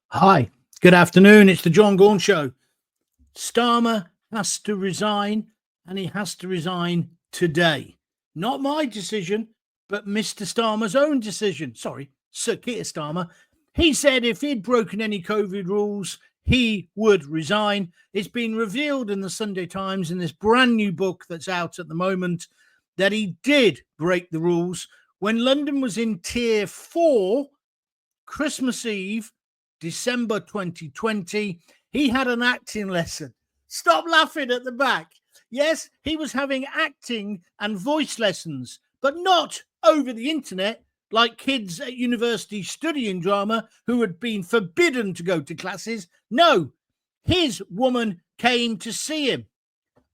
Hi, good afternoon. It's the John Gaunt Show. Starmer has to resign, and he has to resign today. Not my decision, but Mr. Starmer's own decision. Sorry, Sir Keir Starmer. He said if he'd broken any COVID rules, he would resign. It's been revealed in the Sunday Times in this brand new book that's out at the moment that he did break the rules when London was in tier 4, Christmas Eve, December 2020, he had an acting lesson. Stop laughing at the back. Yes, he was having acting and voice lessons, but not over the internet like kids at university studying drama who had been forbidden to go to classes. No, his woman came to see him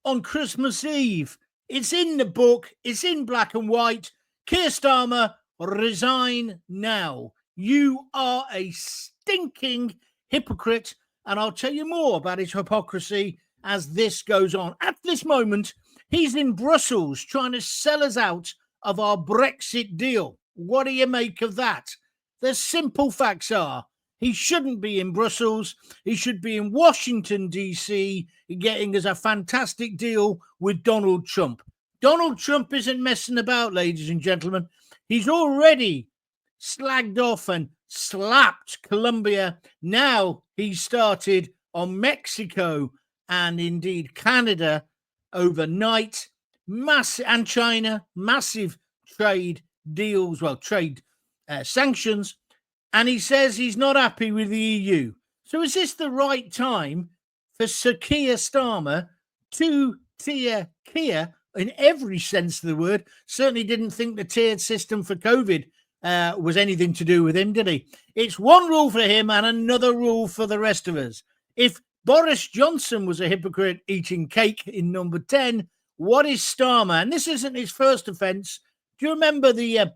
on Christmas Eve. It's in the book. It's in black and white. Keir Starmer, resign now. You are a stinking hypocrite, and I'll tell you more about his hypocrisy as this goes on. At this moment, he's in Brussels trying to sell us out of our Brexit deal. What do you make of that? The simple facts are he shouldn't be in Brussels. He should be in Washington, D.C., getting us a fantastic deal with Donald Trump. Donald Trump isn't messing about, ladies and gentlemen. He's already slagged off and slapped Colombia. Now he's started on Mexico and indeed Canada overnight. And China, massive trade deals, trade sanctions. And he says he's not happy with the EU. So is this the right time for Sir Keir Starmer to tier Keir in every sense of the word? Certainly didn't think the tiered system for COVID was anything to do with him, did he? It's one rule for him and another rule for the rest of us. If Boris Johnson was a hypocrite eating cake in number 10, what is Starmer? And this isn't his first offence. Do you remember the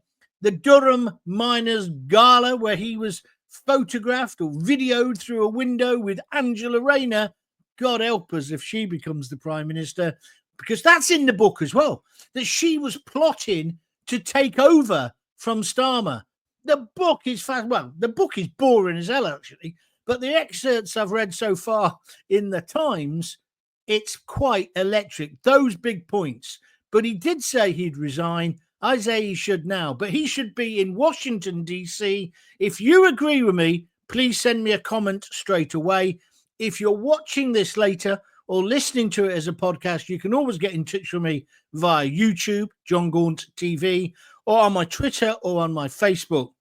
Durham Miners Gala where he was photographed or videoed through a window with Angela Rayner? God help us if she becomes the Prime Minister, because that's in the book as well, that she was plotting to take over from Starmer. The book is the book is boring as hell, actually, but the excerpts I've read so far in the Times, it's quite electric, those big points. But he did say he'd resign. I say he should now, but he should be in Washington, D.C. If you agree with me, please send me a comment straight away. If you're watching this later or listening to it as a podcast, you can always get in touch with me via YouTube, John Gaunt TV, or on my Twitter or on my Facebook.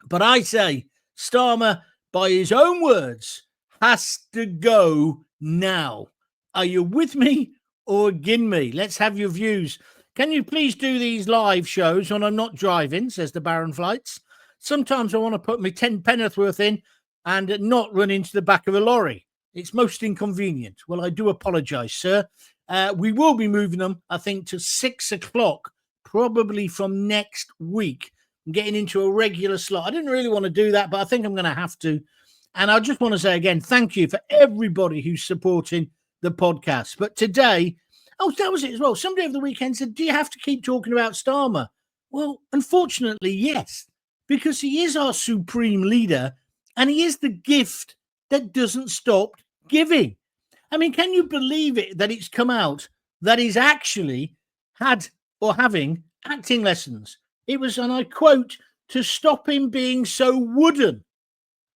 But I say Starmer, by his own words, has to go now. Are you with me or against me? Let's have your views. Can you please do these live shows when I'm not driving, says the Baron Flights. Sometimes I want to put my 10 penneth worth in and not run into the back of a lorry. It's most inconvenient. Well, I do apologise, sir. We will be moving them, I think, to 6 o'clock, probably from next week, getting into a regular slot. I didn't really want to do that, but I think I'm going to have to. And I just want to say again, thank you for everybody who's supporting the podcast. But today, that was it as well. Somebody over the weekend said, do you have to keep talking about Starmer? Well, unfortunately, yes, because he is our supreme leader and he is the gift that doesn't stop giving. I mean, can you believe it that it's come out that he's actually had or having acting lessons? It was, and I quote, to stop him being so wooden.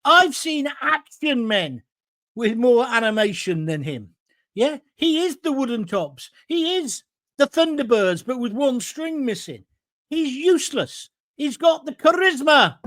I've seen action men with more animation than him. Yeah, he is the wooden tops. He is the Thunderbirds, but with one string missing. He's useless. He's got the charisma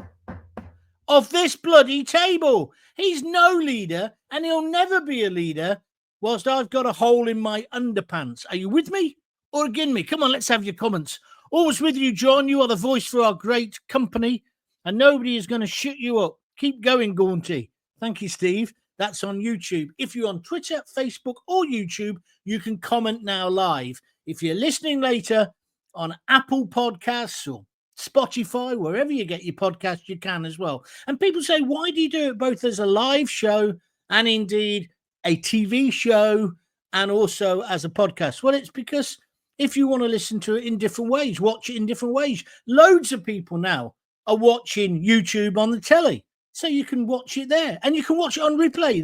of this bloody table. He's no leader, and he'll never be a leader whilst I've got a hole in my underpants. Are you with me or against me? Come on, let's have your comments. Always with you, John. You are the voice for our great company, and nobody is going to shut you up. Keep going, Gaunty. Thank you, Steve. That's on YouTube. If you're on Twitter, Facebook, or YouTube, you can comment now live. If you're listening later on Apple Podcasts or Spotify, wherever you get your podcast, you can as well. And people say, why do you do it both as a live show and indeed a TV show and also as a podcast? Well, it's because if you want to listen to it in different ways, watch it in different ways. Loads of people now are watching YouTube on the telly. So you can watch it there, and you can watch it on replay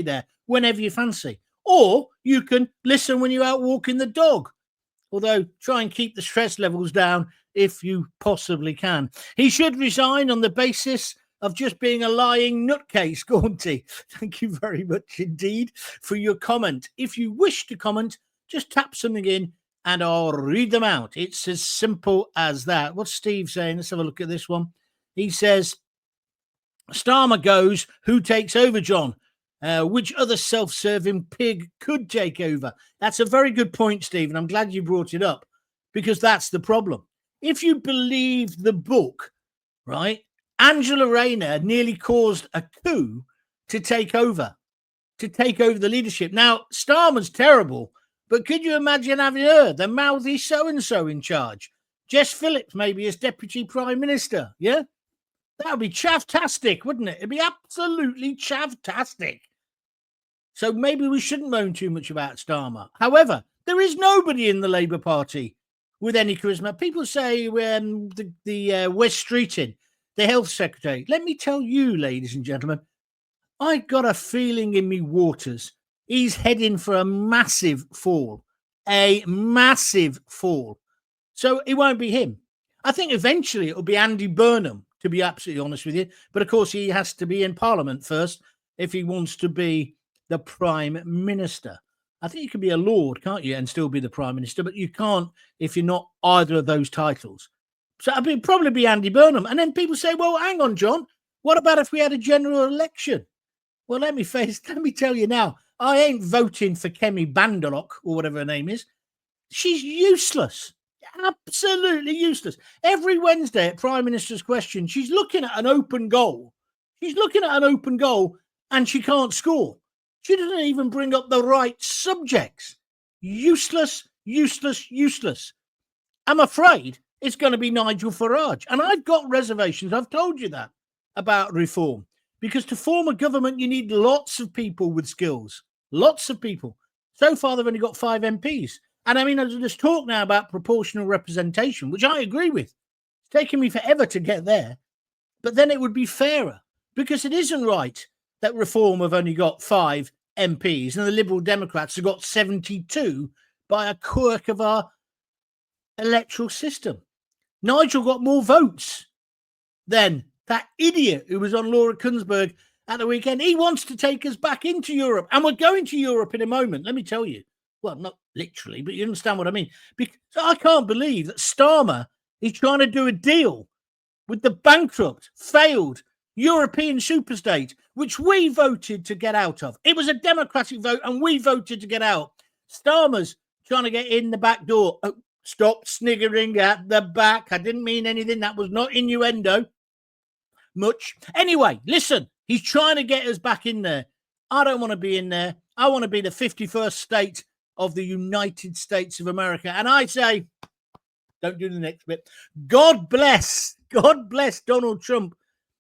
there, whenever you fancy. Or you can listen when you're out walking the dog. Although try and keep the stress levels down if you possibly can. He should resign on the basis of just being a lying nutcase, Gaunty. Thank you very much indeed for your comment. If you wish to comment, just tap something in and I'll read them out. It's as simple as that. What's Steve saying? Let's have a look at this one. He says, Starmer goes, who takes over, John? Which other self-serving pig could take over? That's a very good point, Stephen. I'm glad you brought it up, because that's the problem. If you believe the book, right, Angela Rayner nearly caused a coup to take over the leadership. Now, Starmer's terrible, but could you imagine having her, the mouthy so-and-so, in charge? Jess Phillips maybe as Deputy Prime Minister, yeah? That would be chav-tastic, wouldn't it? It'd be absolutely chav-tastic. So maybe we shouldn't moan too much about Starmer. However, there is nobody in the Labour Party with any charisma. People say the West Streeting, the Health Secretary. Let me tell you, ladies and gentlemen, I got a feeling in me waters he's heading for a massive fall. A massive fall. So it won't be him. I think eventually it'll be Andy Burnham, to be absolutely honest with you. But of course, he has to be in Parliament first if he wants to be the Prime Minister. I think you can be a Lord, can't you, and still be the Prime Minister, but you can't if you're not either of those titles. So it'd probably be Andy Burnham. And then people say, well, hang on, John, what about if we had a general election? Well, let me tell you now, I ain't voting for Kemi Bandalock or whatever her name is. She's useless. Absolutely useless. Every Wednesday at Prime Minister's Question, she's looking at an open goal. And she can't score. She doesn't even bring up the right subjects. Useless. I'm afraid it's going to be Nigel Farage. And I've got reservations. I've told you that about reform. Because to form a government, you need lots of people with skills. Lots of people. So far, they've only got 5 MPs. And I mean, there's talk now about proportional representation, which I agree with. It's taken me forever to get there. But then it would be fairer. Because it isn't right that Reform have only got 5 MPs and the Liberal Democrats have got 72 by a quirk of our electoral system. Nigel got more votes than that idiot who was on Laura Kunsberg at the weekend. He wants to take us back into Europe, and we're going to Europe in a moment, let me tell you. Well, not literally, but you understand what I mean. Because I can't believe that Starmer is trying to do a deal with the bankrupt, failed European superstate, which we voted to get out of. It was a democratic vote, and we voted to get out. Starmer's trying to get in the back door. Oh, stop sniggering at the back. I didn't mean anything. That was not innuendo. Much. Anyway, listen, he's trying to get us back in there. I don't want to be in there. I want to be the 51st state of the United States of America. And I say, don't do the next bit. God bless Donald Trump,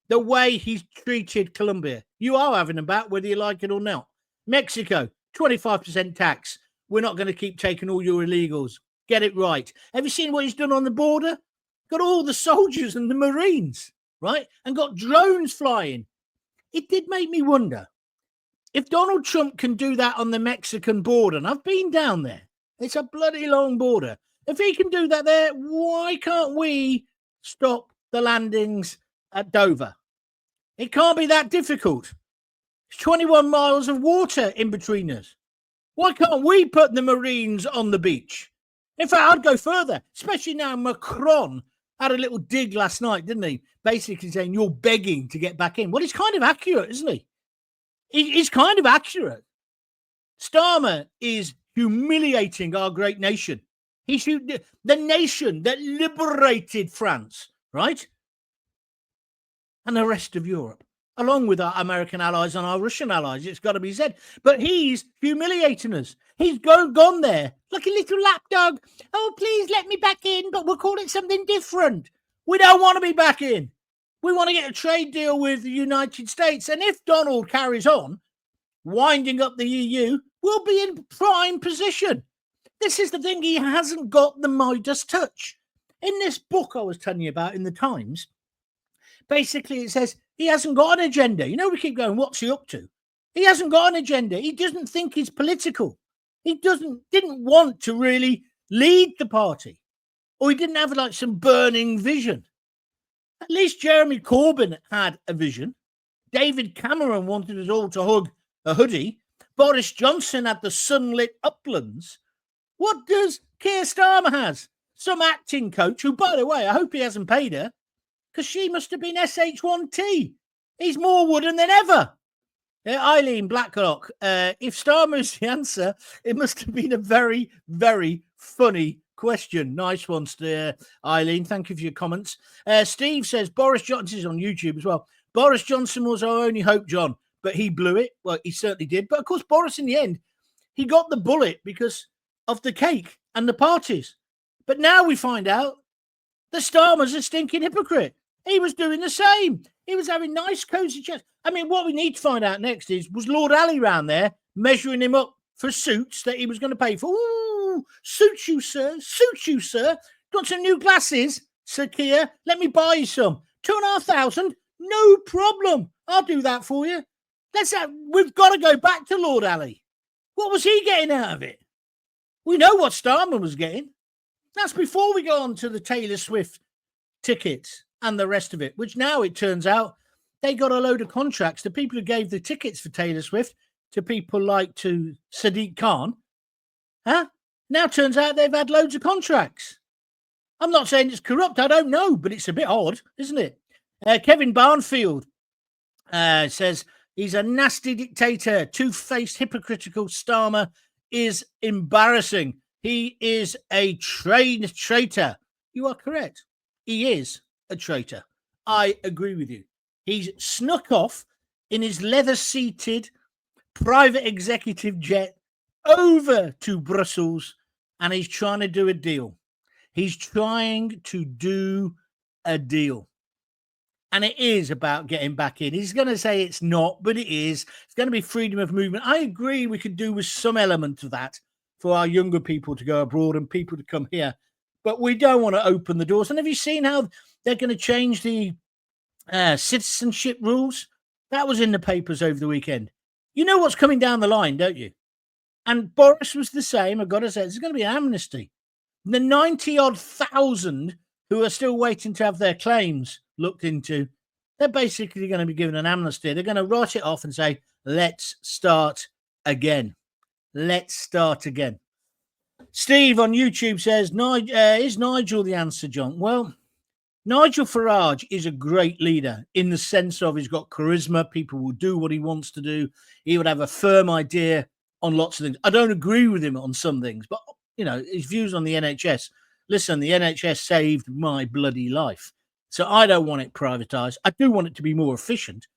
the way he's treated Colombia. You are having them back, whether you like it or not. Mexico, 25% tax. We're not going to keep taking all your illegals. Get it right. Have you seen what he's done on the border? Got all the soldiers and the Marines, right? And got drones flying. It did make me wonder if Donald Trump can do that on the Mexican border. And I've been down there. It's a bloody long border. If he can do that there, why can't we stop the landings at Dover? It can't be that difficult. It's 21 miles of water in between us. Why can't we put the Marines on the beach? In fact, I'd go further, especially now Macron had a little dig last night, didn't he? Basically saying you're begging to get back in. Well, he's kind of accurate, isn't he? He's kind of accurate. Starmer is humiliating our great nation. He's the nation that liberated France, right? And the rest of Europe, along with our American allies and our Russian allies, it's got to be said. But he's humiliating us. He's gone there like a little lapdog. Oh, please let me back in, but we'll call it something different. We don't want to be back in. We want to get a trade deal with the United States. And if Donald carries on winding up the EU, we'll be in prime position. This is the thing. He hasn't got the Midas touch. In this book I was telling you about in the Times, basically it says He hasn't got an agenda. You know, we keep going, what's he up to? He hasn't got an agenda. He doesn't think he's political. He didn't want to really lead the party, or he didn't have like some burning vision. At least Jeremy Corbyn had a vision. David Cameron wanted us all to hug a hoodie. Boris Johnson had the sunlit uplands. What does Keir Starmer has? Some acting coach who, by the way, I hope he hasn't paid her, because she must have been SH1T. He's more wooden than ever. Eileen Blacklock, if Starmer is the answer, it must have been a very, very funny question. Nice one, Eileen. Thank you for your comments. Steve says, Boris Johnson is on YouTube as well. Boris Johnson was our only hope, John, but he blew it. Well, he certainly did. But of course, Boris, in the end, he got the bullet because of the cake and the parties. But now we find out the Starmer's a stinking hypocrite. He was doing the same. He was having nice, cosy chats. I mean, what we need to find out next was Lord Ali round there measuring him up for suits that he was going to pay for. Ooh, suit you, sir. Suit you, sir. Want some new glasses, Sir Keir? Let me buy you some. 2,500? No problem. I'll do that for you. We've got to go back to Lord Ali. What was he getting out of it? We know what Starmer was getting. That's before we go on to the Taylor Swift tickets and the rest of it, which now it turns out they got a load of contracts. The people who gave the tickets for Taylor Swift to people like to Sadiq Khan, now turns out they've had loads of contracts. I'm not saying it's corrupt. I don't know, but it's a bit odd, isn't it? Kevin Barnfield says he's a nasty dictator, two-faced, hypocritical Starmer is embarrassing. He is a traitor. You are correct. He is a traitor. I agree with you. He's snuck off in his leather-seated private executive jet over to Brussels, and he's trying to do a deal. He's trying to do a deal. And it is about getting back in. He's going to say it's not, but it is. It's going to be freedom of movement. I agree we could do with some element of that for our younger people to go abroad and people to come here. But we don't want to open the doors. And have you seen how they're going to change the citizenship rules? That was in the papers over the weekend. You know what's coming down the line, don't you? And Boris was the same. I've got to say, there's going to be an amnesty. The 90-odd thousand who are still waiting to have their claims looked into, they're basically going to be given an amnesty. They're going to write it off and say, let's start again. Let's start again. Steve on YouTube says, is Nigel the answer, John? Well, Nigel Farage is a great leader in the sense of he's got charisma. People will do what he wants to do. He would have a firm idea on lots of things. I don't agree with him on some things, but, you know, his views on the NHS. Listen, the NHS saved my bloody life. So I don't want it privatised. I do want it to be more efficient,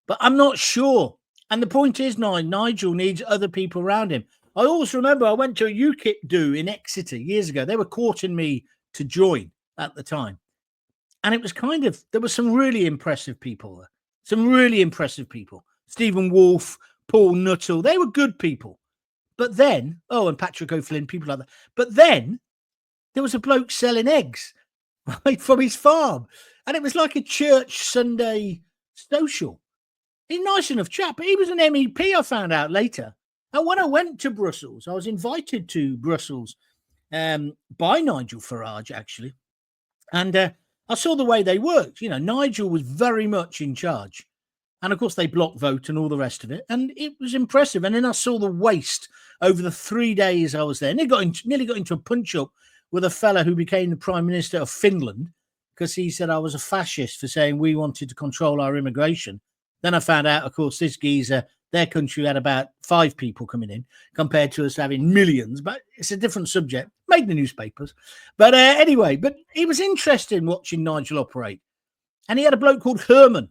but I'm not sure. And the point is, Nigel needs other people around him. I always remember I went to a UKIP do in Exeter years ago. They were courting me to join at the time. And it was there were some really impressive people there. Some really impressive people. Stephen Wolfe, Paul Nuttall. They were good people. But then, and Patrick O'Flynn, people like that. But then there was a bloke selling eggs right from his farm. And it was like a church Sunday social. He's a nice enough chap, but he was an MEP, I found out later. And when I went to Brussels, I was invited to Brussels by Nigel Farage, actually. And I saw the way they worked. You know, Nigel was very much in charge. And, of course, they block vote and all the rest of it. And it was impressive. And then I saw the waste over the 3 days I was there. Nearly got into a punch-up with a fella who became the Prime Minister of Finland because he said I was a fascist for saying we wanted to control our immigration. Then I found out, of course, this geezer, their country had about 5 people coming in compared to us having millions. But it's a different subject. Made the newspapers. But anyway, but it was interesting watching Nigel operate. And he had a bloke called Herman,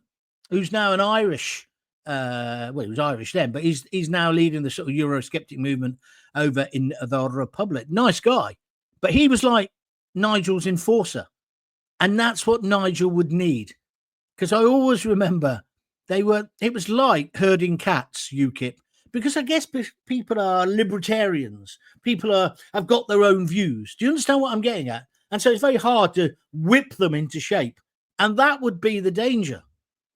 who's now an Irish, he was Irish then, but he's now leading the sort of Eurosceptic movement over in the Republic. Nice guy. But he was like Nigel's enforcer. And that's what Nigel would need. Because I always remember it was like herding cats, UKIP, because I guess people are libertarians. People have got their own views. Do you understand what I'm getting at? And so it's very hard to whip them into shape. And that would be the danger.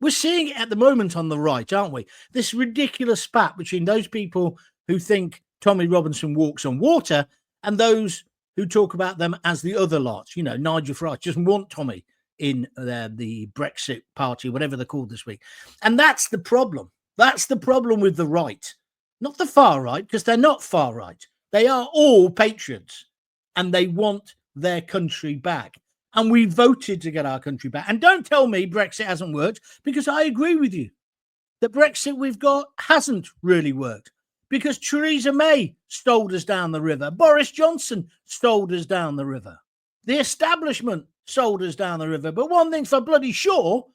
We're seeing it at the moment on the right, aren't we? This ridiculous spat between those people who think Tommy Robinson walks on water and those who talk about them as the other lot. You know, Nigel Farage doesn't want Tommy in the Brexit party, whatever they're called this week. And that's the problem. That's the problem with the right. Not the far right, because they're not far right. They are all patriots and they want their country back. And we voted to get our country back. And don't tell me Brexit hasn't worked, because I agree with you. The Brexit we've got hasn't really worked, because Theresa May stole us down the river. Boris Johnson stole us down the river. The establishment sold us down the river. But one thing's for bloody sure,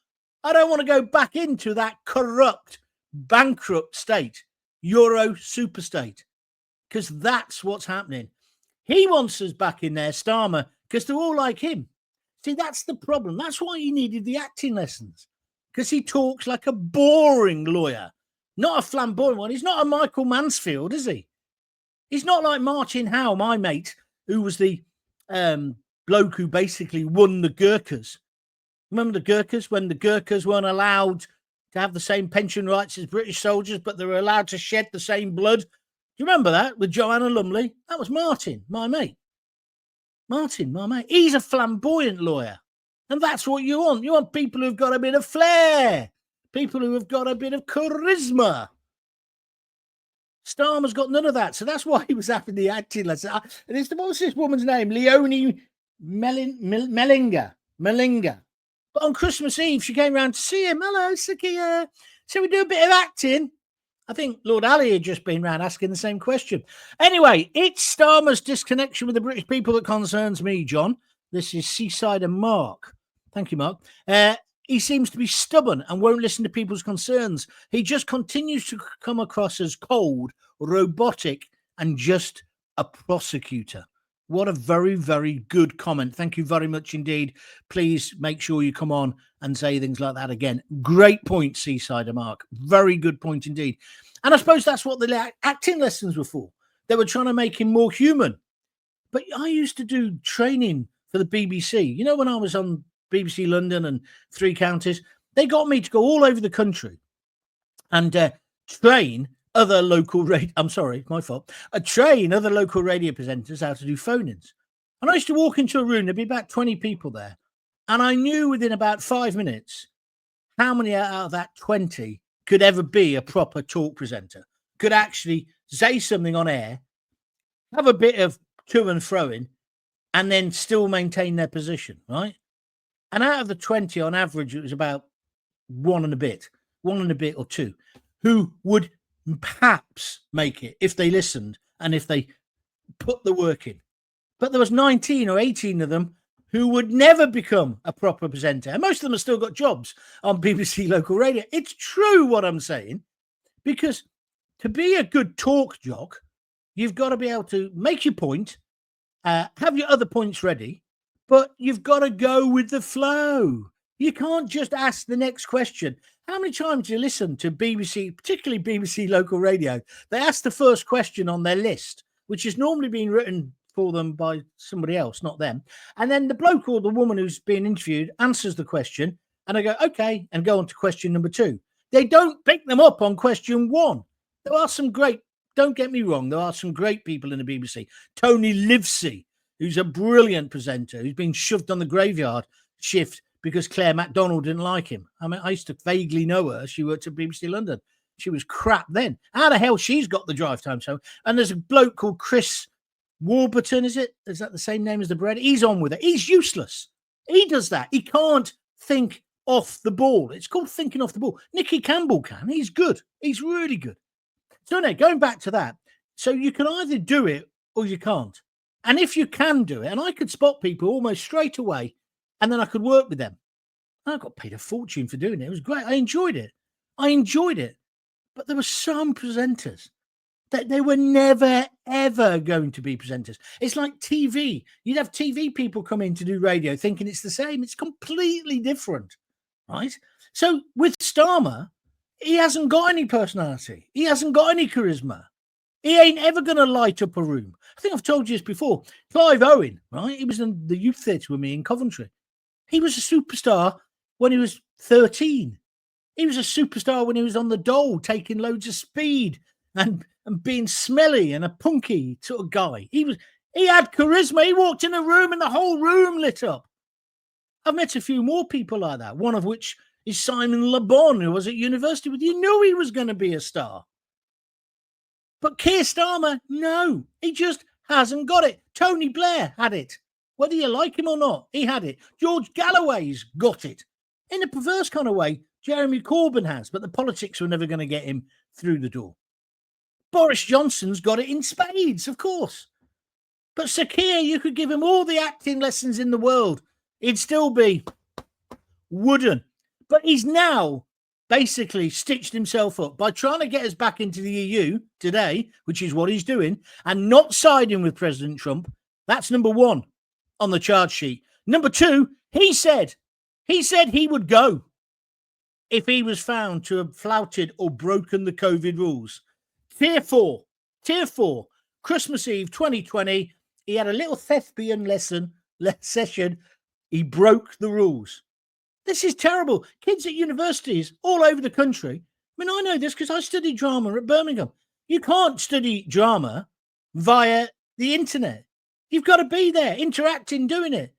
I don't want to go back into that corrupt, bankrupt state, Euro superstate, because that's what's happening. He wants us back in there, Starmer, because they're all like him. See, that's the problem. That's why he needed the acting lessons, because he talks like a boring lawyer, not a flamboyant one. He's not a Michael Mansfield, is he? He's not like Martin Howe, my mate, who was the bloke who basically won the Gurkhas. Remember the Gurkhas, when the Gurkhas weren't allowed to have the same pension rights as British soldiers, but they were allowed to shed the same blood? Do you remember that with Joanna Lumley? That was Martin, my mate. Martin, my mate. He's a flamboyant lawyer. And that's what you want. You want people who've got a bit of flair, people who have got a bit of charisma. Starmer's got none of that. So that's why he was having the acting lesson. And it's what's this woman's name? Leonie Mellinger. But on Christmas Eve, she came round to see him. Hello, Sakia. So we do a bit of acting. I think Lord Ali had just been round asking the same question. Anyway, it's Starmer's disconnection with the British people that concerns me, John. This is Seaside and Mark. Thank you, Mark. He seems to be stubborn and won't listen to people's concerns. He just continues to come across as cold, robotic, and just a prosecutor. What a very, very good comment. Thank you very much indeed. Please make sure you come on and say things like that again. Great point, Seaside and Mark. Very good point indeed. And I suppose that's what the acting lessons were for. They were trying to make him more human. But I used to do training for the BBC. You know, when I was on BBC London and Three Counties, they got me to go all over the country and train other local radio. I'm sorry, my fault. I train other local radio presenters how to do phone-ins. And I used to walk into a room, there'd be about 20 people there. And I knew within about 5 minutes how many out of that 20 could ever be a proper talk presenter, could actually say something on air, have a bit of to and fro-in, and then still maintain their position, right? And out of the 20, on average, it was about one and a bit or two, who would perhaps make it if they listened and if they put the work in. But there was 19 or 18 of them who would never become a proper presenter. And most of them have still got jobs on BBC local radio. It's true what I'm saying, because to be a good talk jock, you've got to be able to make your point, have your other points ready, but you've got to go with the flow. You can't just ask the next question. How many times do you listen to BBC, particularly BBC local radio? They ask the first question on their list, which is normally being written for them by somebody else, not them. And then the bloke or the woman who's being interviewed answers the question, and they go, okay, and go on to question number 2. They don't pick them up on question 1. There are some great, don't get me wrong, there are some great people in the BBC. Tony Livesey, who's a brilliant presenter, who's been shoved on the graveyard shift because Claire MacDonald didn't like him. I mean, I used to vaguely know her. She worked at BBC London. She was crap then. How the hell she's got the drive time show? And there's a bloke called Chris Warburton, is it? Is that the same name as the bread? He's on with it. He's useless. He does that. He can't think off the ball. It's called thinking off the ball. Nicky Campbell can. He's good. He's really good. So no, going back to that. So you can either do it or you can't. And if you can do it, and I could spot people almost straight away, and then I could work with them. I got paid a fortune for doing it. It was great. I enjoyed it. But there were some presenters that they were never, ever going to be presenters. It's like TV. You'd have TV people come in to do radio thinking it's the same. It's completely different, right? So with Starmer, he hasn't got any personality. He hasn't got any charisma. He ain't ever going to light up a room. I think I've told you this before. Clive Owen, right? He was in the youth theatre with me in Coventry. He was a superstar when he was 13. He was a superstar when he was on the dole, taking loads of speed and being smelly and a punky sort of guy. He had charisma. He walked in a room and the whole room lit up. I've met a few more people like that, one of which is Simon Le Bon, who was at university with you. Knew he was going to be a star. But Keir Starmer, no, he just hasn't got it. Tony Blair had it. Whether you like him or not, he had it. George Galloway's got it. In a perverse kind of way, Jeremy Corbyn has, but the politics were never going to get him through the door. Boris Johnson's got it in spades, of course. But Sir Keir, you could give him all the acting lessons in the world. He'd still be wooden. But he's now basically stitched himself up by trying to get us back into the EU today, which is what he's doing, and not siding with President Trump. That's number one on the charge sheet. Number two, he said he would go if he was found to have flouted or broken the COVID rules. Tier 4, Christmas Eve 2020, he had a little thespian session. He broke the rules. This is terrible. Kids at universities all over the country. I mean, I know this because I studied drama at Birmingham. You can't study drama via the internet. You've got to be there, interacting, doing it.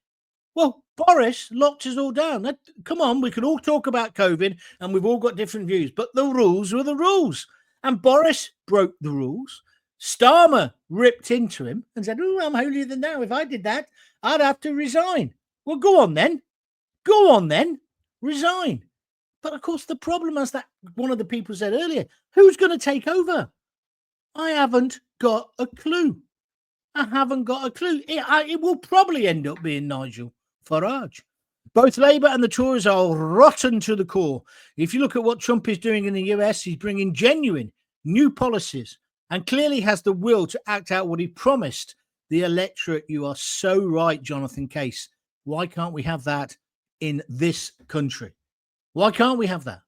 Well, Boris locked us all down. Come on, we can all talk about COVID and we've all got different views, but the rules were the rules. And Boris broke the rules. Starmer ripped into him and said, "Oh, I'm holier than thou. If I did that, I'd have to resign." Well, go on then, resign. But of course, the problem, as that one of the people said earlier, who's going to take over? I haven't got a clue. It will probably end up being Nigel Farage. Both Labour and the Tories are rotten to the core. If you look at what Trump is doing in the US, he's bringing genuine new policies and clearly has the will to act out what he promised the electorate. You are so right, Jonathan Case. Why can't we have that in this country? Why can't we have that?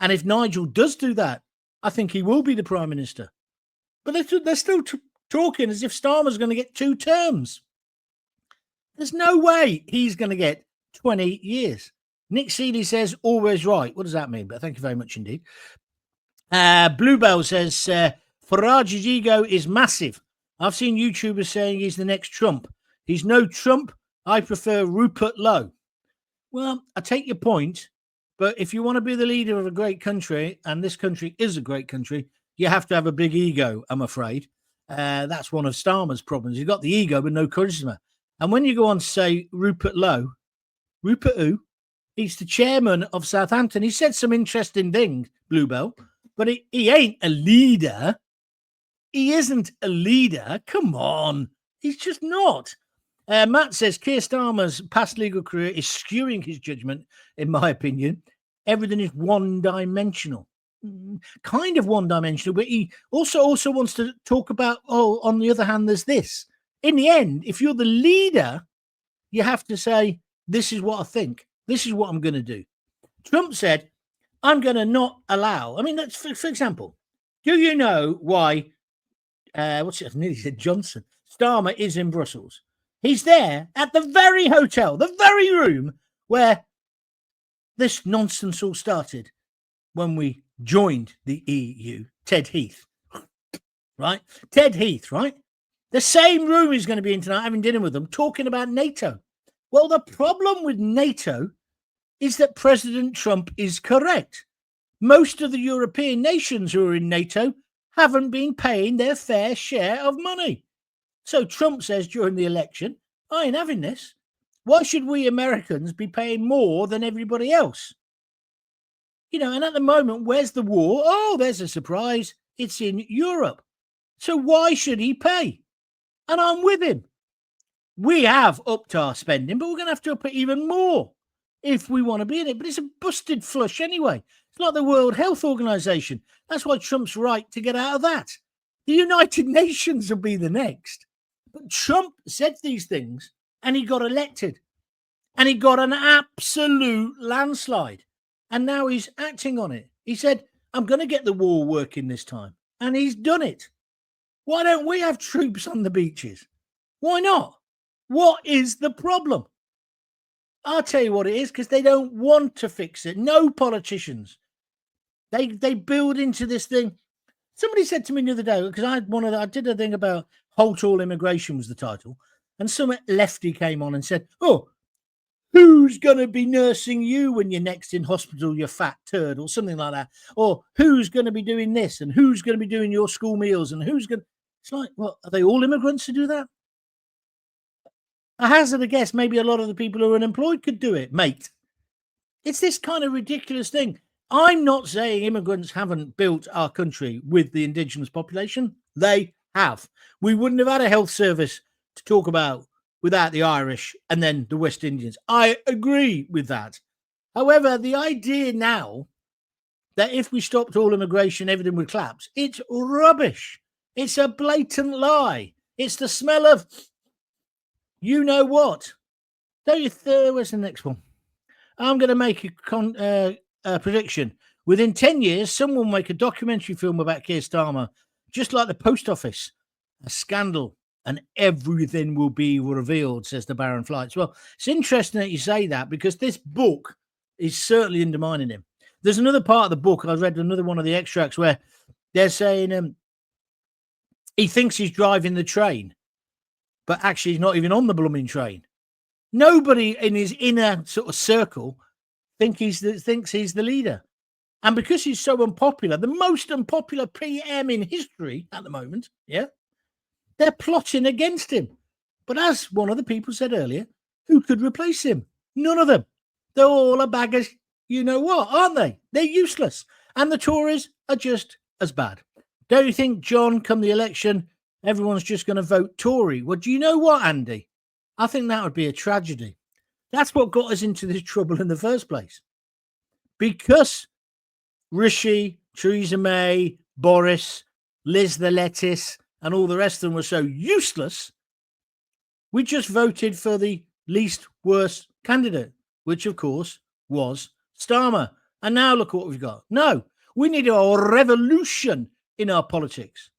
And if Nigel does do that, I think he will be the Prime Minister. But they're still talking as if Starmer's going to get 2 terms. There's no way he's going to get 20 years. Nick Seeley says, always right. What does that mean? But thank you very much indeed. Bluebell says, Farage's ego is massive. I've seen YouTubers saying he's the next Trump. He's no Trump. I prefer Rupert Lowe. Well, I take your point, but if you want to be the leader of a great country, and this country is a great country, you have to have a big ego, I'm afraid. That's one of Starmer's problems. He's got the ego, but no charisma. And when you go on to say Rupert Lowe, Rupert who? He's the chairman of Southampton. He said some interesting things, Bluebell, but he ain't a leader. He isn't a leader. Come on. He's just not. Matt says Keir Starmer's past legal career is skewing his judgment, in my opinion. Everything is one-dimensional. Kind of one-dimensional, but he also wants to talk about, on the other hand, there's this. In the end, if you're the leader, you have to say, this is what I think. This is what I'm going to do. Trump said, I'm going to not allow. I mean, that's for example, do you know why, I nearly said Johnson, Starmer is in Brussels? He's there at the very hotel, the very room where this nonsense all started when we joined the EU. Ted Heath, right? The same room he's going to be in tonight, having dinner with them, talking about NATO. Well, the problem with NATO is that President Trump is correct. Most of the European nations who are in NATO haven't been paying their fair share of money. So Trump says during the election, I ain't having this. Why should we Americans be paying more than everybody else? You know, and at the moment, where's the war? Oh, there's a surprise. It's in Europe. So why should he pay? And I'm with him. We have upped our spending, but we're going to have to up it even more if we want to be in it. But it's a busted flush anyway. It's like the World Health Organization. That's why Trump's right to get out of that. The United Nations will be the next. But Trump said these things and he got elected. And he got an absolute landslide. And now he's acting on it. He said, I'm going to get the war working this time. And he's done it. Why don't we have troops on the beaches? Why not? What is the problem? I'll tell you what it is, because they don't want to fix it. No politicians They build into this thing. Somebody said to me the other day, because I did a thing about halt all immigration was the title, and some lefty came on and said, "Oh, who's going to be nursing you when you're next in hospital, you fat turd," or something like that, or who's going to be doing this, and who's going to be doing your school meals, and who's going? It's like, well, are they all immigrants to do that? I hazard a guess, maybe a lot of the people who are unemployed could do it, mate. It's this kind of ridiculous thing. I'm not saying immigrants haven't built our country with the indigenous population. They have. We wouldn't have had a health service to talk about without the Irish and then the West Indians. I agree with that. However, the idea now that if we stopped all immigration, everything would collapse, it's rubbish. It's a blatant lie. It's the smell of you know what. Where's the next one? I'm going to make a prediction. Within 10 years, someone will make a documentary film about Keir Starmer, just like the post office. A scandal, and everything will be revealed, says the Baron Flights. Well, it's interesting that you say that, because this book is certainly undermining him. There's another part of the book, I read another one of the extracts, where they're saying he thinks he's driving the train, but actually he's not even on the blooming train. Nobody in his inner sort of circle thinks he's the leader. And because he's so unpopular, the most unpopular PM in history at the moment, yeah, they're plotting against him. But as one of the people said earlier, who could replace him? None of them. They're all a bag of you know what, aren't they? They're useless. And the Tories are just as bad. Don't you think, John, come the election, everyone's just going to vote Tory? Well, do you know what, Andy? I think that would be a tragedy. That's what got us into this trouble in the first place. Because Rishi, Theresa May, Boris, Liz the Lettuce, and all the rest of them were so useless, we just voted for the least worst candidate, which, of course, was Starmer. And now look what we've got. No, we need a revolution in our politics.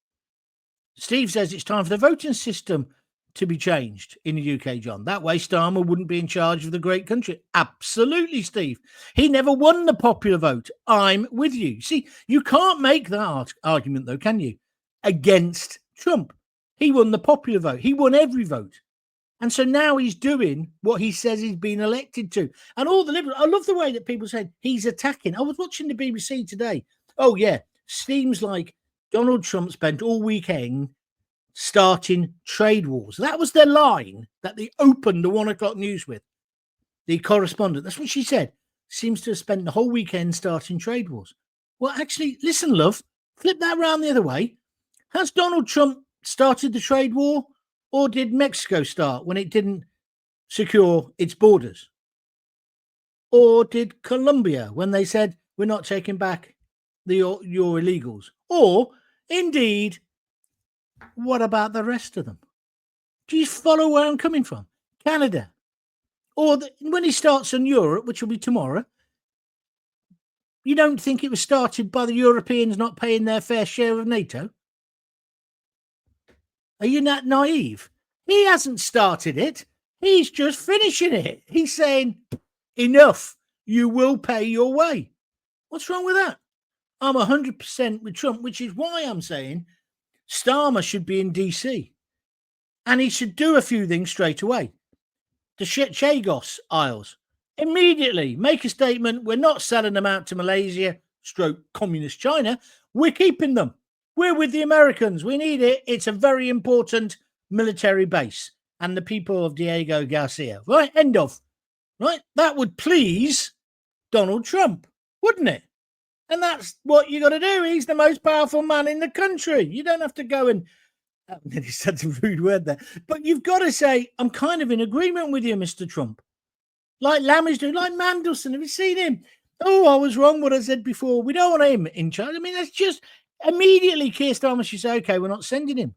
Steve says it's time for the voting system to be changed in the UK, John. That way Starmer wouldn't be in charge of the great country. Absolutely, Steve. He never won the popular vote. I'm with you. See, you can't make that argument, though, can you? Against Trump. He won the popular vote. He won every vote. And so now he's doing what he says he's been elected to. And all the liberals, I love the way that people say he's attacking. I was watching the BBC today. Oh, yeah. Seems like Donald Trump spent all weekend starting trade wars. That was their line that they opened the 1 o'clock news with. The correspondent, that's what she said, seems to have spent the whole weekend starting trade wars. Well, actually, listen, love, flip that round the other way. Has Donald Trump started the trade war, or did Mexico start when it didn't secure its borders? Or did Colombia when they said, we're not taking back your illegals? Or, indeed, what about the rest of them? Do you follow where I'm coming from? Canada. Or when he starts in Europe, which will be tomorrow, you don't think it was started by the Europeans not paying their fair share of NATO? Are you not naive? He hasn't started it. He's just finishing it. He's saying, enough. You will pay your way. What's wrong with that? I'm 100% with Trump, which is why I'm saying Starmer should be in DC. And he should do a few things straight away. The Chagos Isles. Immediately make a statement. We're not selling them out to Malaysia, stroke communist China. We're keeping them. We're with the Americans. We need it. It's a very important military base. And the people of Diego Garcia. Right? End of. Right? That would please Donald Trump, wouldn't it? And that's what you got to do. He's the most powerful man in the country. You don't have to go and he said a rude word there. But you've got to say, I'm kind of in agreement with you, Mr. Trump. Like Lamage doing, like Mandelson. Have you seen him? Oh, I was wrong what I said before. We don't want him in charge. I mean, that's just immediately Keir Starmer should say, okay, we're not sending him.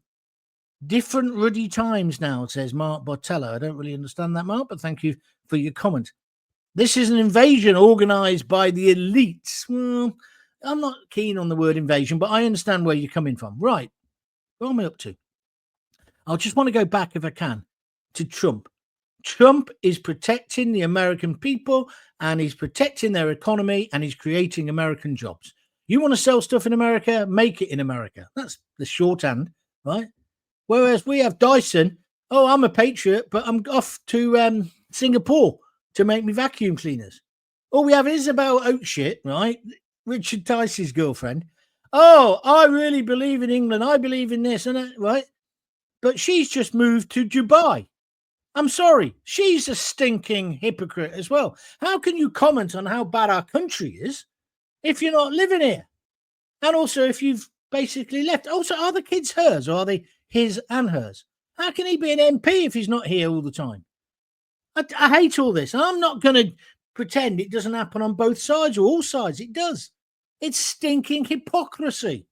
Different ruddy times now, says Mark Botello. I don't really understand that, Mark, but thank you for your comment. This is an invasion organised by the elites. Well, I'm not keen on the word invasion, but I understand where you're coming from. Right. What am I up to? I just want to go back, if I can, to Trump. Trump is protecting the American people and he's protecting their economy and he's creating American jobs. You want to sell stuff in America, make it in America. That's the shorthand, right? Whereas we have Dyson. Oh, I'm a patriot, but I'm off to Singapore to make me vacuum cleaners. All we have Isabel Oatshit, right? Richard Tice's girlfriend. Oh, I really believe in England. I believe in this and that, right? But she's just moved to Dubai. I'm sorry. She's a stinking hypocrite as well. How can you comment on how bad our country is if you're not living here? And also if you've basically left. Also, are the kids hers or are they his and hers? How can he be an MP if he's not here all the time? I hate all this. And I'm not going to pretend it doesn't happen on both sides or all sides. It does. It's stinking hypocrisy.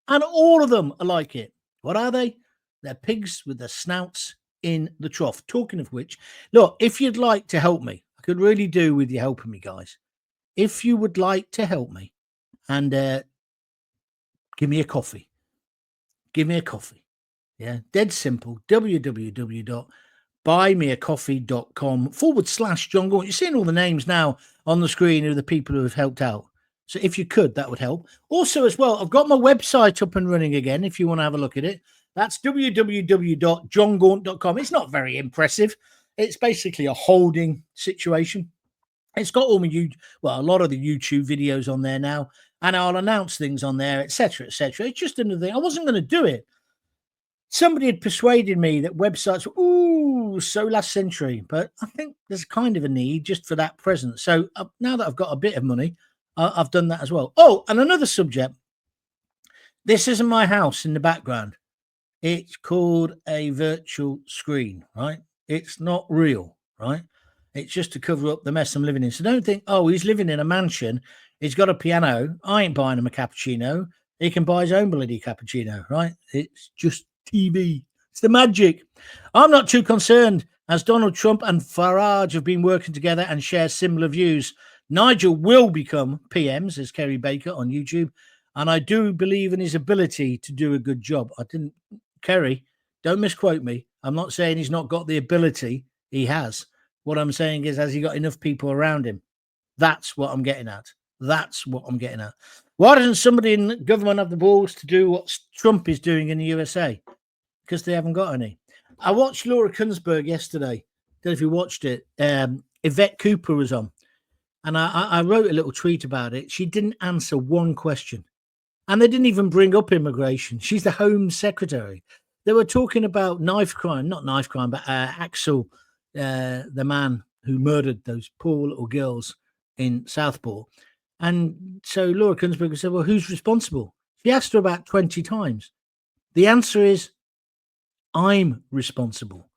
And all of them are like it. What are they? They're pigs with their snouts in the trough. Talking of which, look, if you'd like to help me, I could really do with you helping me, guys. If you would like to help me and give me a coffee. Give me a coffee. Yeah, dead simple. www.buymeacoffee.com/John Gaunt. You're seeing all the names now on the screen of the people who have helped out. So if you could, that would help. Also, as well, I've got my website up and running again if you want to have a look at it. That's www.johngaunt.com. It's not very impressive. It's basically a holding situation. It's got all my a lot of the YouTube videos on there now, and I'll announce things on there, etc., etc. It's just another thing. I wasn't going to do it. Somebody had persuaded me that websites were, so last century, but I think there's kind of a need just for that presence. So now that I've got a bit of money, I've done that as well. Oh, and another subject. This isn't my house in the background. It's called a virtual screen, right? It's not real, right? It's just to cover up the mess I'm living in. So don't think, oh, he's living in a mansion. He's got a piano. I ain't buying him a cappuccino. He can buy his own bloody cappuccino, right? It's just TV. It's the magic. I'm not too concerned, as Donald Trump and Farage have been working together and share similar views. Nigel will become PM, says Kerry Baker on YouTube, and I do believe in his ability to do a good job. Kerry, don't misquote me. I'm not saying he's not got the ability. He has. What I'm saying is, has he got enough people around him? That's what I'm getting at. That's what I'm getting at. Why doesn't somebody in the government have the balls to do what Trump is doing in the USA? Because they haven't got any. I watched Laura Kuenssberg yesterday. Don't know if you watched it. Yvette Cooper was on. And I wrote a little tweet about it. She didn't answer one question. And they didn't even bring up immigration. She's the Home Secretary. They were talking about knife crime, not knife crime, but Axel, the man who murdered those poor little girls in Southport. And so Laura Kuenssberg said, well, who's responsible? She asked her about 20 times. The answer is, I'm responsible,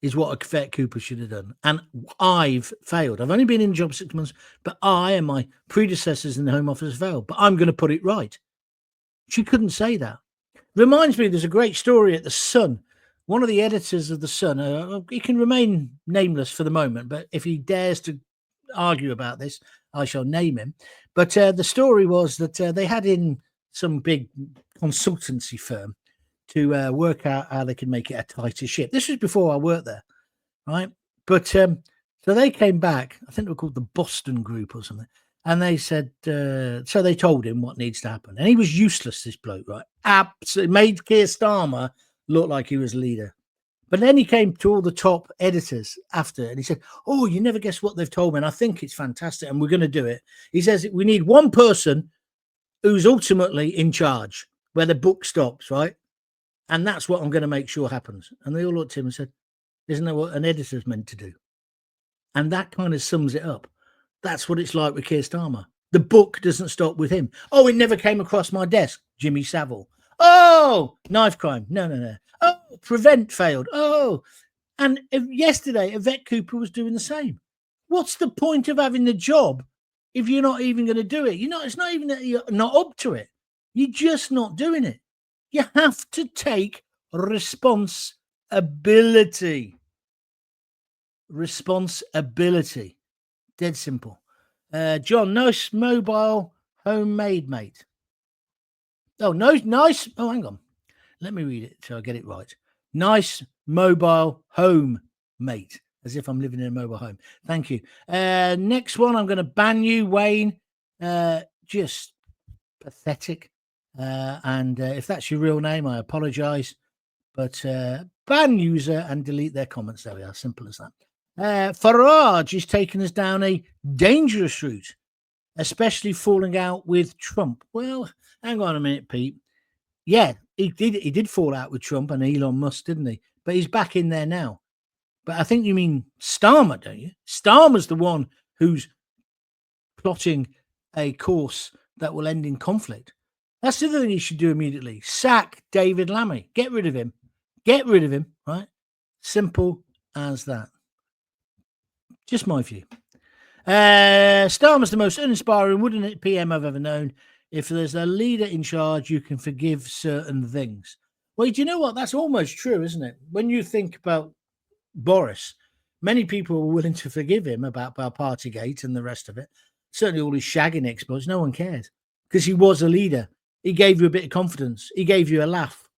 is what Yvette Cooper should have done. And I've failed. I've only been in the job 6 months, but I and my predecessors in the Home Office failed. But I'm going to put it right. She couldn't say that. Reminds me, there's a great story at The Sun. One of the editors of The Sun, he can remain nameless for the moment, but if he dares to argue about this, I shall name him. But the story was that they had in some big consultancy firm to work out how they could make it a tighter ship. This was before I worked there, right? But so they came back. I think they were called the Boston Group or something. And they said, so they told him what needs to happen. And he was useless, this bloke, right? Absolutely. Made Keir Starmer look like he was a leader. But then he came to all the top editors after and he said, oh, you never guess what they've told me. And I think it's fantastic and we're going to do it. He says, we need one person who's ultimately in charge, where the book stops, right? And that's what I'm going to make sure happens. And they all looked at him and said, isn't that what an editor's meant to do? And that kind of sums it up. That's what it's like with Keir Starmer. The book doesn't stop with him. Oh, it never came across my desk. Jimmy Savile. Oh, knife crime. No. Oh, Prevent failed. Oh, and yesterday, Yvette Cooper was doing the same. What's the point of having the job if you're not even going to do it? It's not even that you're not up to it. You're just not doing it. You have to take responsibility. Responsibility. Dead simple. John, nice mobile homemade, mate. Oh, no, nice. Oh, hang on. Let me read it so I get it right. Nice mobile home, mate. As if I'm living in a mobile home. Thank you. Next one, I'm going to ban you, Wayne. Just pathetic. And if that's your real name, I apologize. But ban user and delete their comments. There we are. Simple as that. Farage is taking us down a dangerous route, especially falling out with Trump. Well, hang on a minute, Pete. Yeah, he did fall out with Trump and Elon Musk, didn't he? But he's back in there now. But I think you mean Starmer, don't you? Starmer's the one who's plotting a course that will end in conflict. That's the other thing you should do immediately. Sack David Lammy. Get rid of him. Get rid of him, right? Simple as that. Just my view. Starmer's the most uninspiring, wouldn't it, PM I've ever known. If there's a leader in charge, you can forgive certain things. Well, do you know what? That's almost true, isn't it? When you think about Boris, many people were willing to forgive him about Partygate and the rest of it. Certainly all his shagging exploits, no one cared because he was a leader. He gave you a bit of confidence. He gave you a laugh.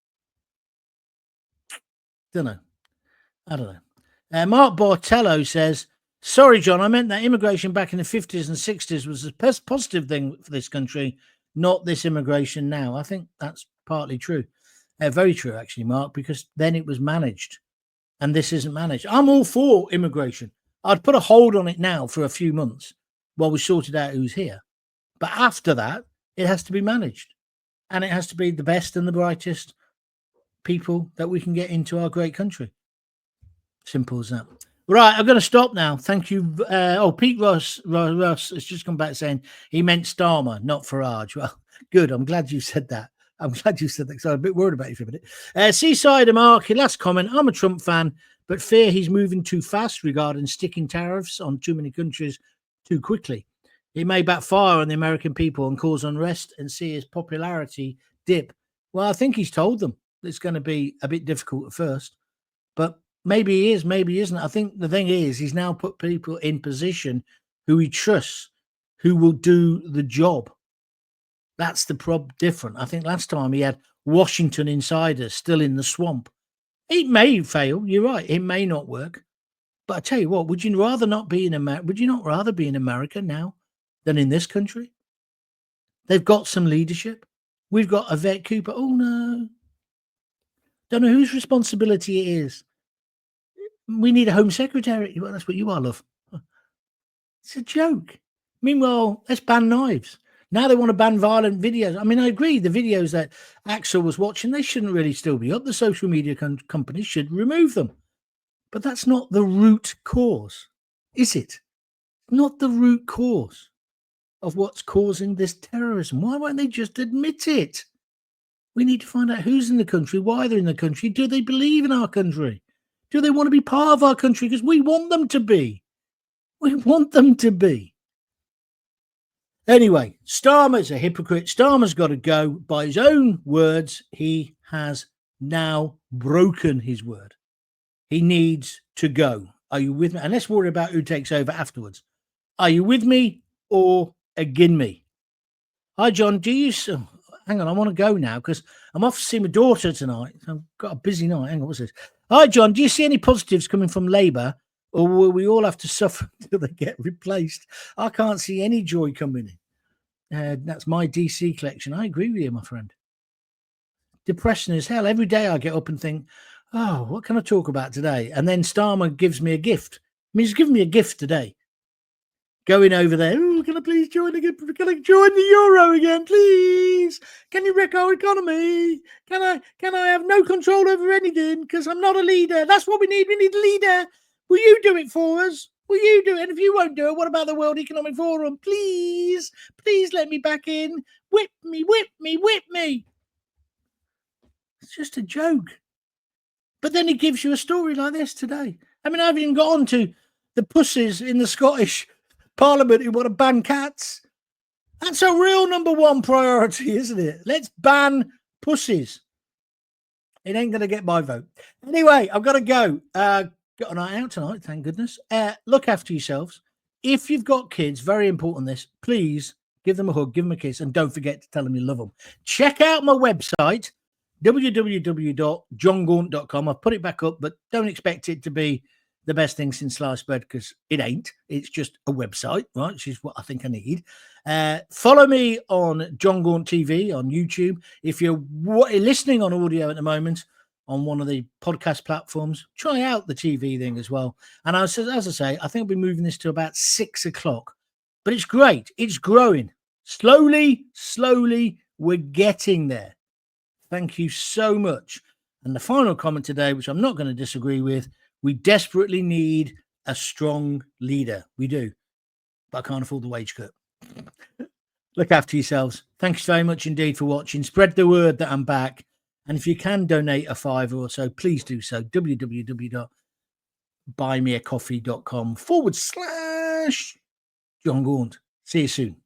I don't know. Mark Bortello says, sorry, John, I meant that immigration back in the 50s and 60s was a positive thing for this country, not this immigration now. I think that's partly true. Very true, actually, Mark, because then it was managed and this isn't managed. I'm all for immigration. I'd put a hold on it now for a few months while we sorted out who's here. But after that, it has to be managed. And it has to be the best and the brightest people that we can get into our great country. Simple as that. Right, I'm going to stop now. Thank you. Pete Ross has just come back saying he meant Starmer, not Farage. Well, good. I'm glad you said that. Because I was a bit worried about you for a minute. Seaside Mark, last comment. I'm a Trump fan, but fear he's moving too fast regarding sticking tariffs on too many countries too quickly. It may backfire on the American people and cause unrest and see his popularity dip. Well, I think he's told them it's going to be a bit difficult at first, but maybe he is, maybe he isn't. I think the thing is he's now put people in position who he trusts, who will do the job. That's the different. I think last time he had Washington insiders still in the swamp. It may fail. You're right. It may not work. But I tell you what, would you rather not be in America? Would you not rather be in America now than in this country? They've got some leadership. We've got Yvette Cooper. Oh, no. Don't know whose responsibility it is. We need a home secretary. Well, that's what you are, love. It's a joke. Meanwhile, let's ban knives. Now they want to ban violent videos. I mean, I agree. The videos that Axel was watching, they shouldn't really still be up. The social media companies should remove them. But that's not the root cause, is it? Not the root cause of what's causing this terrorism. Why won't they just admit it? We need to find out who's in the country, why they're in the country. Do they believe in our country? Do they want to be part of our country? Because we want them to be. We want them to be. Anyway, Starmer's a hypocrite. Starmer's got to go. By his own words, he has now broken his word. He needs to go. Are you with me? And let's worry about who takes over afterwards. Are you with me or against me? Hi, John. Hang on, I want to go now because I'm off to see my daughter tonight. I've got a busy night. Hang on, what's this? Hi, John. Do you see any positives coming from Labour, or will we all have to suffer until they get replaced? I can't see any joy coming in. That's my DC collection. I agree with you, my friend. Depressing as hell. Every day I get up and think, oh, what can I talk about today? And then Starmer gives me a gift. I mean, he's given me a gift today. Going over there, oh, can I please join again? Can I join the euro again, please? Can you wreck our economy? Can I have no control over anything because I'm not a leader? That's what we need. We need a leader. Will you do it for us? Will you do it? And if you won't do it, what about the World Economic Forum? Please, please let me back in. Whip me, whip me, whip me. It's just a joke. But then he gives you a story like this today. I mean, I've even got on to the pussies in the Scottish Parliament who want to ban cats. That's a real number one priority, isn't it? Let's ban pussies. It ain't going to get my vote. Anyway, I've got to go. Got a night out tonight, thank goodness. Look after yourselves. If you've got kids, very important this, please give them a hug, give them a kiss, and don't forget to tell them you love them. Check out my website, www.johngaunt.com. I've put it back up, but don't expect it to be the best thing since sliced bread, because it ain't. It's just a website, right? Which is what I think I need. Follow me on John Gaunt TV on YouTube. If you're listening on audio at the moment on one of the podcast platforms, try out the TV thing as well. And as I say, I think I'll be moving this to about 6 o'clock. But it's great. It's growing. Slowly, we're getting there. Thank you so much. And the final comment today, which I'm not going to disagree with, we desperately need a strong leader. We do. But I can't afford the wage cut. Look after yourselves. Thanks very much indeed for watching. Spread the word that I'm back. And if you can donate a $5 or so, please do so. www.buymeacoffee.com/John Gaunt. See you soon.